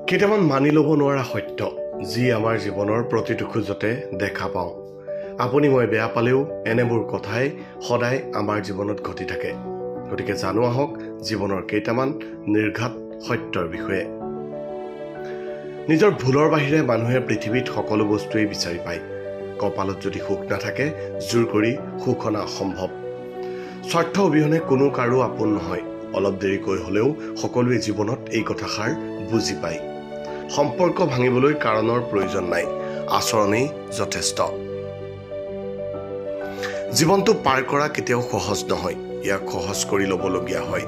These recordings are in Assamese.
কেইটামান মানি ল'ব নোৱাৰা সত্য যি আমাৰ জীৱনৰ প্ৰতিটো খোজতে দেখা পাওঁ। আপুনি মই বেয়া পালেও এনেবোৰ কথাই সদায় আমাৰ জীৱনত ঘটি থাকে। গতিকে জানো আহক জীৱনৰ কেইটামান নিৰ্ঘাত সত্যৰ বিষয়ে। নিজৰ ভুলৰ বাহিৰে মানুহে পৃথিৱীত সকলো বস্তুৱেই বিচাৰি পায়। কপালত যদি সুখ নাথাকে জোৰ কৰি সুখ অনা অসম্ভৱ। স্বাৰ্থ অবিহনে কোনো কাৰো আপোন নহয়। অলপ দেৰিকৈ হ'লেও সকলোৱে জীৱনত এই কথাষাৰ বুজি পায়। সম্পৰ্ক ভাঙিবলৈ কাৰণৰ প্ৰয়োজন নাই, আচৰণেই যথেষ্ট। জীৱনটো পাৰ কৰা কেতিয়াও সহজ নহয়, ইয়াক সহজ কৰি ল'বলগীয়া হয়।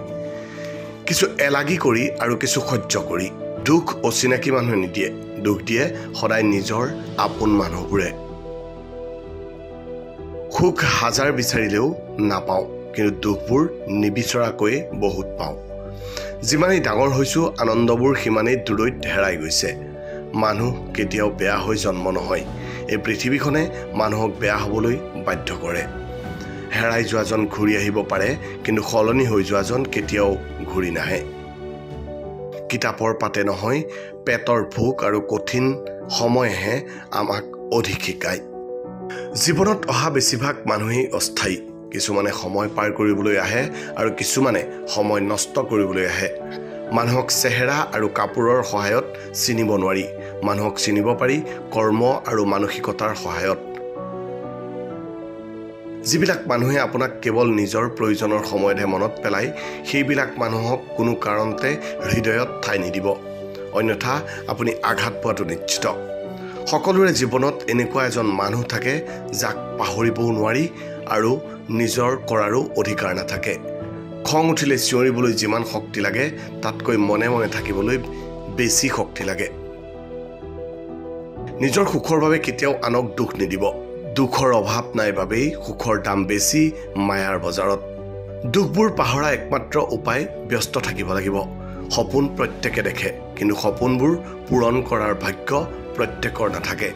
কিছু এলাগি কৰি আৰু কিছু সহ্য কৰি। দুখ অচিনাকি মানুহে নিদিয়ে, দুখ দিয়ে সদায় নিজৰ আপোন মানুহবোৰে। সুখ হাজাৰ বিচাৰিলেও নাপাওঁ, কিন্তু দুখবোৰ নিবিচৰাকৈ বহুত পাওঁ। যিমানেই ডাঙৰ হৈছোঁ আনন্দবোৰ সিমানেই দূৰৈত হেৰাই গৈছে। মানুহ কেতিয়াও বেয়া হৈ জন্ম নহয়। এই পৃথিৱীখনে মানুহক বেয়া হ'বলৈ বাধ্য কৰে। হেৰাই যোৱাজন ঘূৰি আহিব পাৰে, কিন্তু সলনি হৈ যোৱাজন কেতিয়াও ঘূৰি নাহে। কিতাপৰ পাতে নহয়, পেটৰ ভোক আৰু কঠিন সময়েহে আমাক অধিক শিকায়। জীৱনত অহা বেছিভাগ মানুহেই অস্থায়ী। কিছুমানে সময় পাৰ কৰিবলৈ আহে আৰু কিছুমানে সময় নষ্ট কৰিবলৈ আহে। মানুহক চেহেৰা আৰু কাপোৰৰ সহায়ত চিনিব নোৱাৰি, মানুহক চিনিব পাৰি কৰ্ম আৰু মানসিকতাৰ সহায়ত। যিবিলাক মানুহে আপোনাক কেৱল নিজৰ প্ৰয়োজনৰ সময়তহে মনত পেলায়, সেইবিলাক মানুহক কোনো কাৰণতে হৃদয়ত ঠাই নিদিব, অন্যথা আপুনি আঘাত পোৱাটো নিশ্চিত। সকলোৰে জীৱনত এনেকুৱা এজন মানুহ থাকে যাক পাহৰিবও নোৱাৰি আৰু নিজৰ কৰাৰো অধিকাৰ নাথাকে। খং উঠিলে চিঞৰিবলৈ যিমান শক্তি লাগে তাতকৈ মনে মনে থাকিবলৈ বেছি শক্তি লাগে। নিজৰ সুখৰ বাবে কেতিয়াও আনক দুখ নিদিব। দুখৰ অভাৱ নাই বাবেই সুখৰ দাম বেছি মায়াৰ বজাৰত। দুখবোৰ পাহৰা একমাত্ৰ উপায় ব্যস্ত থাকিব লাগিব। সপোন প্ৰত্যেকে দেখে, কিন্তু সপোনবোৰ পূৰণ কৰাৰ ভাগ্য প্ৰত্যেকৰ নাথাকে।